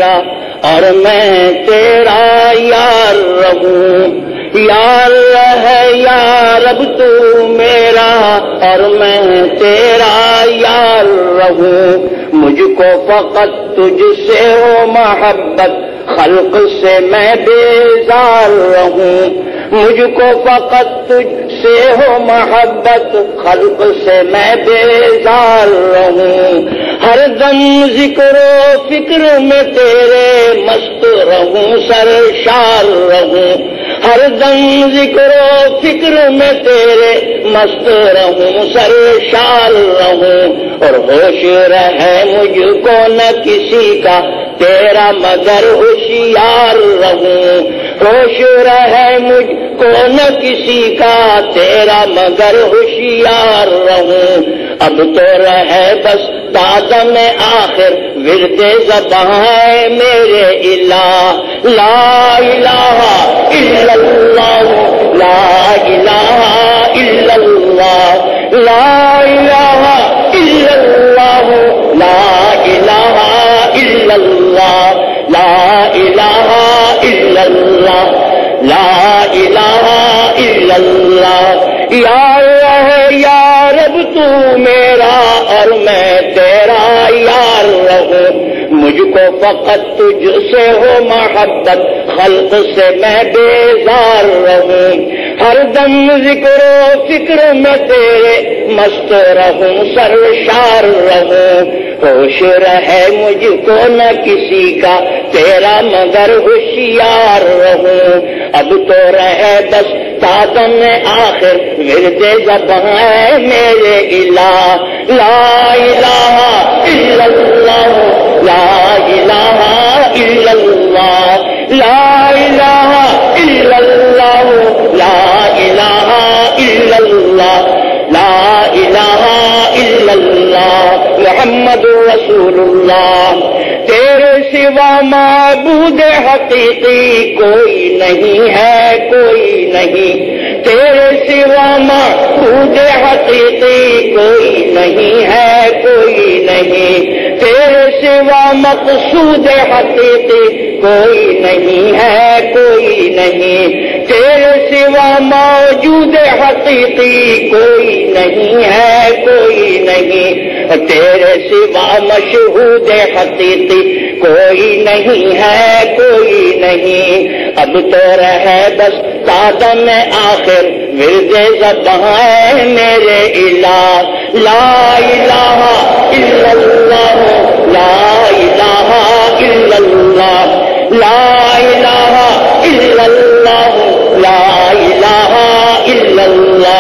تیرا اور میں تیرا یار رہوں، یار رہے یا رب تو میرا اور میں تیرا یار رہوں، مجھ کو فقط تجھ سے ہو محبت، خلق سے میں بیزار رہوں، مجھ کو فقط تجھ سے ہو محبت، خلق سے میں بیزار رہوں، ہر دم ذکر و فکر میں تیرے مست رہوں، سرشار رہوں، ہر دم ذکر و فکر میں تیرے مست رہوں، سرشار رہوں، اور ہوش رہے مجھ کو نہ کسی کا تیرا مگر ہوشیار رہوں، ہوش رہے مجھ کو نہ کسی کا تیرا مگر ہوشیار رہوں، اب تو رہے بس دادم آخر ورد زبان میرے الہ، لا الہ الا اللہ، لا الہ الا اللہ، لا الہ الا اللہ، لا الہ الا اللہ، لا الہ الا اللہ، لا الہ الا اللہ، یا اللہ یا رب تو میرا اور میں تیرا یار رہوں، مجھ کو فقط تجھ سے ہو محبت، خلق سے میں بیزار رہوں، ہر دم ذکر و فکر میں تیرے مست رہوں، سرشار رہوں، ہوش رہے مجھ کو نہ کسی کا تیرا مگر ہوشیار رہوں، اب تو رہے بس دادم آخر ورد زبان میرے الہ، لا الہ الا اللہ، لا الہ الا اللہ، لا الہ الا اللہ، لا الہ الا اللہ، لا الہ الا اللہ، محمد رسول اللہ، تیرے سوا معبود حقیقی کوئی نہیں ہے، کوئی نہیں، تیرے سوا معبود حقیقی کوئی نہیں ہے، کوئی نہیں، تیرے سوا مقصود حقیقی کوئی نہیں ہے، کوئی نہیں، تیرے سوا موجود حقیقی کوئی نہیں ہے، کوئی نہیں، تیرے سوا مشہود حقیقی کوئی نہیں ہے، کوئی نہیں، اب تو رہے بس دادم آخر ورد زبان میرے الہ، لا الہ الا اللہ، لا الہ الا اللہ، لا الہ الا اللہ، لا الہ الا اللہ،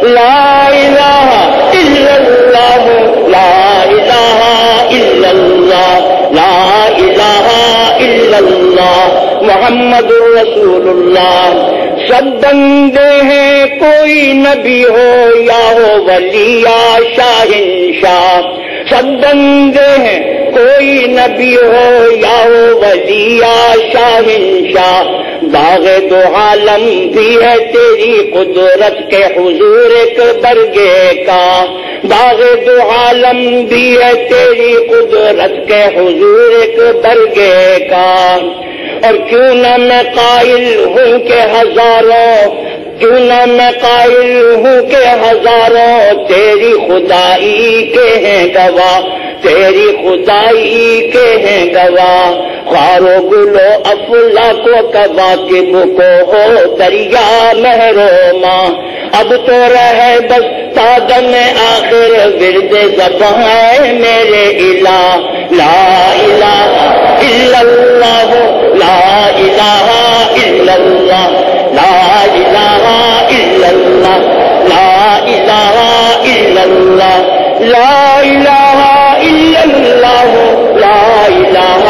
لا الہ الا اللہ، لا الہ الا اللہ، لا الہ الا اللہ، محمد رسول اللہ، سب بندے ہیں کوئی نبی ہو یا ہو ولی یا شاہنشاہ، سب بندے ہیں کوئی نبی ہو یا ہو ولی یا شاہنشاہ، باغ دو عالم بھی ہے تیری قدرت کے حضور ایک برگے کا، باغ دو عالم بھی ہے تیری قدرت کے حضور ایک برگے کا، اور کیوں نہ میں قائل ہوں کہ ہزاروں، کیوں نہ میں قائل ہوں کہ ہزاروں تیری خدائی کے ہیں گواہ، تیری خدائی کے ہیں گواہ، خارو گلو افلاک و کواکب کو ہو دریا محروما، اب تو رہے بس دادم آخر ورد زبان میرے الہ، لا الہ الا اللہ، لا الہ الا اللہ، لا الہ الا اللہ، لا الہ الا اللہ، لا الہ الا اللہ، لا الہ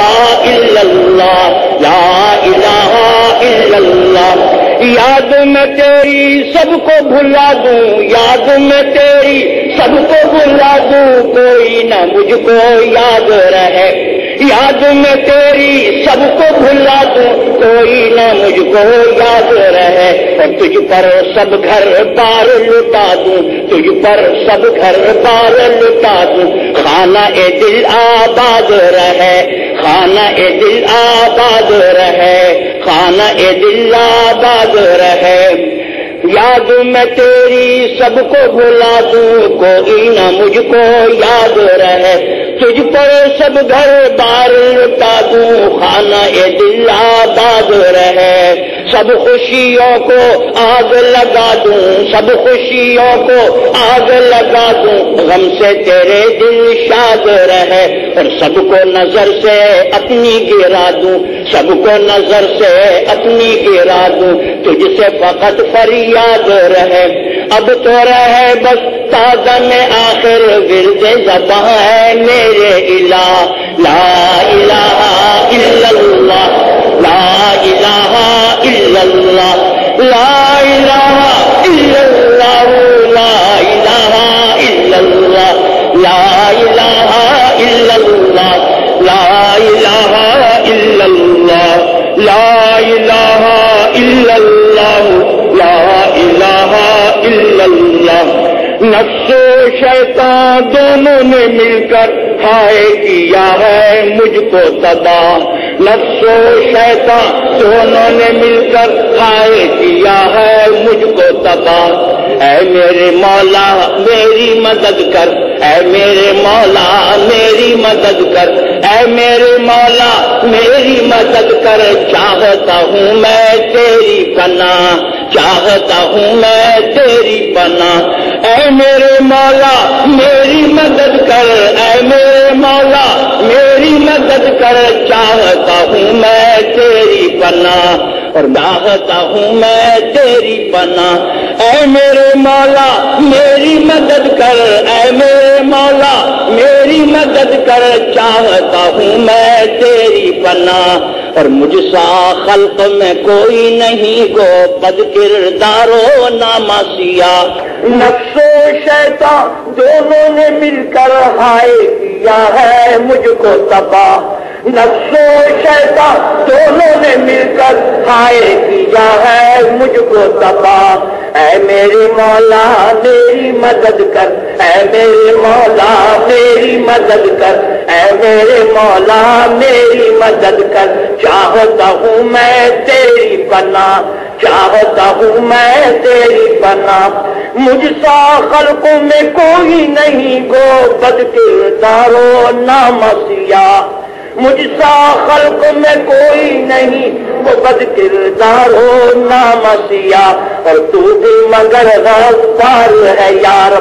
الا اللہ، لا الہ الا اللہ، یاد میں تیری سب کو بھلا دوں، یاد میں تیری سب کو بھلا دوں، کوئی نہ مجھ کو یاد رہے، یاد میں تیری سب کو بھلا دوں، کوئی نہ مجھ کو یاد رہے، اور تجھ پر سب گھر بار لٹا دوں، تجھ پر سب گھر بار لٹا دوں، خانہ دل آباد رہے، خانہ دل آباد رہے، خانہ دل آباد رہے، یاد میں تیری سب کو بھلا دوں، کوئی نہ مجھ کو یاد رہے، تجھ پر سب گھر بار لٹا دوں، خانہ دل آباد رہے، سب خوشیوں کو آگ لگا دوں، سب خوشیوں کو آگ لگا دوں، غم سے تیرے دل شاد رہے، اور سب کو نظر سے اپنی گرا دوں، سب کو نظر سے اپنی گرا دوں، تجھ سے فقط فریاد رہے، اب تو رہے بس تازہ میں آخر ورد زباں ہے میرے الہ، لا الہ الا اللہ، لا الہ الا اللہ، لا الہ الا اللہ، لا الہ الا اللہ، لا الہ الا اللہ، لا الہ الا اللہ، لا الہ الا اللہ، لا الہ الا اللہ۔ نفس و شیطان دونوں نے مل کر ہائے کیا ہے مجھ کو تباہ، نفس و شیطان دونوں نے مل کر ہائے کیا ہے مجھ کو تباہ، اے میرے مولا میری مدد کر، اے میرے مولا میری مدد کر، اے میرے مولا میری مدد کر، چاہتا ہوں میں تیری پناہ، چاہتا ہوں میں تیری پناہ، اے میرے مولا میری مدد کر، اے میرے مولا میری مدد کر، چاہتا ہوں میں تیری پناہ، اور چاہتا ہوں میں تیری پناہ، اے میرے مولا میری مدد کر، اے میرے مولا میری مدد کر، چاہتا ہوں میں تیری پناہ، اور مجھ سا خلق میں کوئی نہیں گو بد کردار و ناماسیہ، نفس و شیطان دونوں نے مل کر ہائے کیا ہے مجھ کو تباہ، نفس و شیطان دونوں نے مل کر ہائے کیا ہے مجھ کو تباہ، اے میرے مولا میری مدد کر، اے میرے مولا میری مدد کر، اے میرے مولا میری مدد کر، چاہتا ہوں میں تیری پناہ، چاہتا ہوں میں تیری پناہ، مجھ سا خلقوں میں کوئی نہیں گو بد کردار و نامسیہ، مجھ سا خلق میں کوئی نہیں وہ بد کردار ہو نامسیہ، اور تو بھی مگر غفار ہے یار،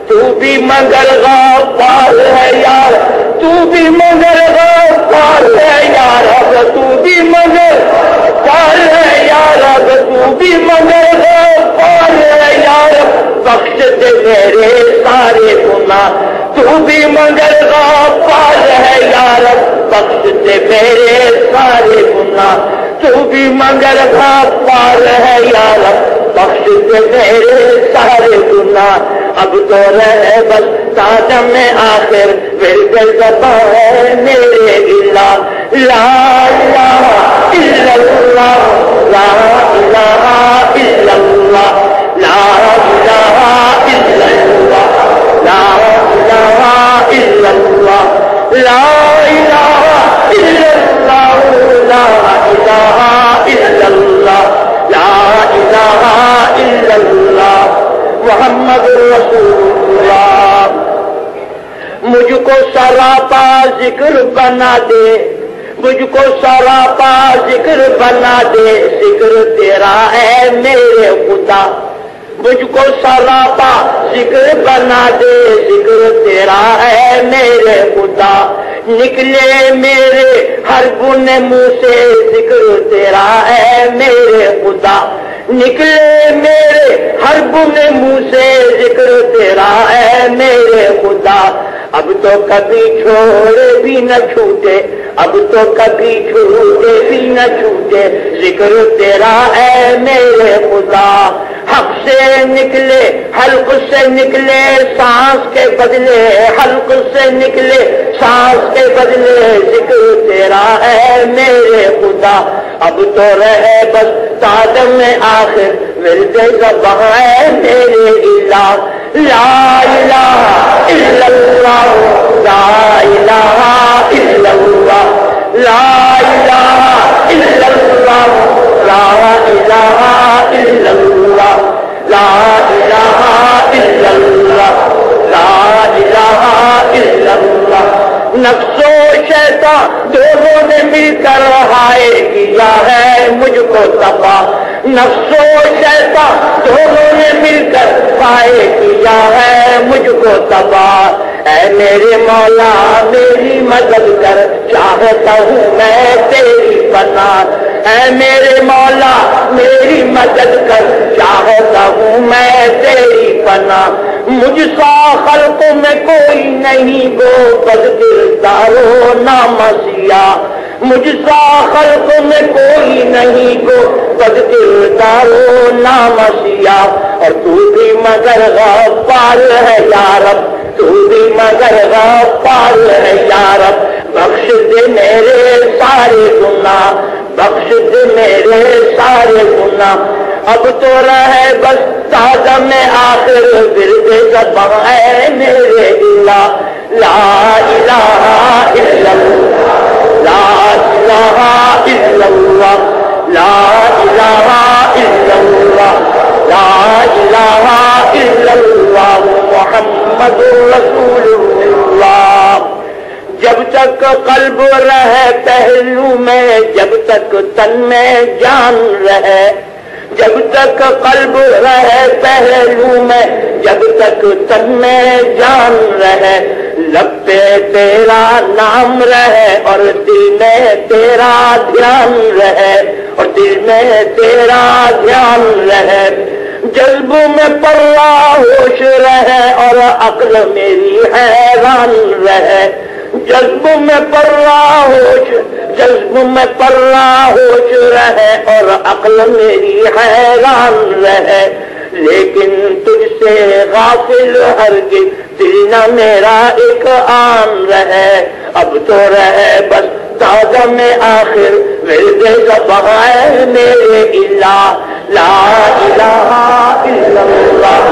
تو بھی مگر غفار ہے یار، تو بھی مگر غفار ہے یار، تو بھی مگر غفار ہے یار، تو بھی مگر غفار ہے یار، بخش دے میرے سارے گناہ، تو بھی مگر غفار ہے یار، بخش دے میرے سارے گناہ، تو بھی مگر غفار ہے یار، بخش دے میرے سارے گناہ، اب تو رہے بس تاج میں آخر ورد زباں ہے میرے الہ، لا الہ الا اللہ، لا الہ الا اللہ، لا الہ الا اللہ، لا الہ الا اللہ، لا الہ الا اللہ، لا الہ الا اللہ، لا الہ الا اللہ، محمد رسول اللہ، مجھ کو سراپا ذکر بنا دے، مجھ کو سراپا ذکر بنا دے، ذکر تیرا ہے میرے خدا، مجھ کو سراپا ذکر بنا دے، ذکر تیرا ہے میرے خدا، نکلے میرے ہر گنے منہ سے ذکر تیرا ہے میرے خدا، نکلے میرے ہر گنے منہ سے ذکر تیرا ہے میرے خدا، اب تو کبھی چھوڑے بھی نہ چھوٹے، اب تو کبھی چھوٹے بھی نہ چھوٹے، ذکر تیرا ہے میرے خدا، حق سے نکلے حلق سے نکلے سانس کے بدلے، حلق سے نکلے سانس کے بدلے، ذکر تیرا ہے میرے خدا، اب تو رہے بس تاج میں آخر ورد زباں ہے میرے الہ، لا الہ الا اللہ، لا الہ الا اللہ، الہ الا اللہ، لا الہ الا اللہ، لا الہ الا اللہ۔ نفس و شیطان دونوں نے مل کر ہائے کیا ہے مجھ کو تباہ، نفس و شیطان دونوں نے مل کر ہائے کیا ہے مجھ کو تباہ۔ اے میرے مولا میری مدد کر، چاہتا ہوں میں تیری پناہ، اے میرے مولا میری مدد کر، چاہتا ہوں میں تیری پناہ۔ مجھ سا خلقوں میں کوئی نہیں گو بد کردار و نامسیاہ، مجھ سا خلقوں میں کوئی نہیں گو بد کردار و نامسیاہ۔ اور تو بھی مگر غفار ہے یا رب، تو بھی مگر غفار ہے یا رب، بخش دے میرے سارے گناہ، بخش دے میرے سارے گناہ۔ اب تو رہے بس تازہ میں آخر ورد زباں ہے میرے الہ، لا الہ الا اللہ، لا الہ الا اللہ، لا الہ الا اللہ، لا الہ الا اللہ، محمد رسول اللہ۔ جب تک قلب رہے پہلو میں، جب تک تن میں جان رہے، جب تک قلب رہے پہلو میں، جب تک تن میں جان رہے، لب پہ تیرا نام رہے اور دل میں تیرا دھیان رہے، اور دل میں تیرا دھیان رہے۔ جذب میں پروا ہوش رہے اور عقل میری حیران رہے، جذب میں پروا ہوش، جذب میں پروا ہوش رہے اور عقل میری حیران رہے۔ لیکن تجھ سے غافل ہرگز دل نہ میرا ایک آن رہے، اب تو رہے بس تازہ میں آخر ورد زباں ہے میرے الہ، لا الہ الا اللہ،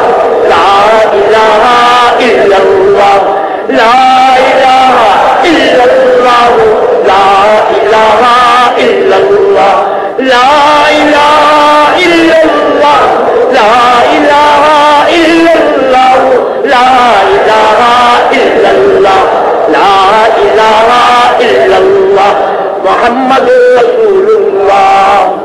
لا الہ الا اللہ، لا الہ الا اللہ، لا الہ الا اللہ، لا الہ الا اللہ، لا الہ الا اللہ، لا الہ الا اللہ، لا الہ الا اللہ، محمد رسول اللہ۔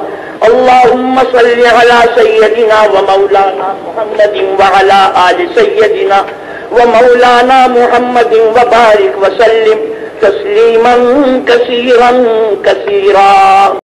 اللهم صل على سيدنا ومولانا محمد وعلى آل سيدنا ومولانا محمد وبارك وسلم تسليما كثيرا كثيرا۔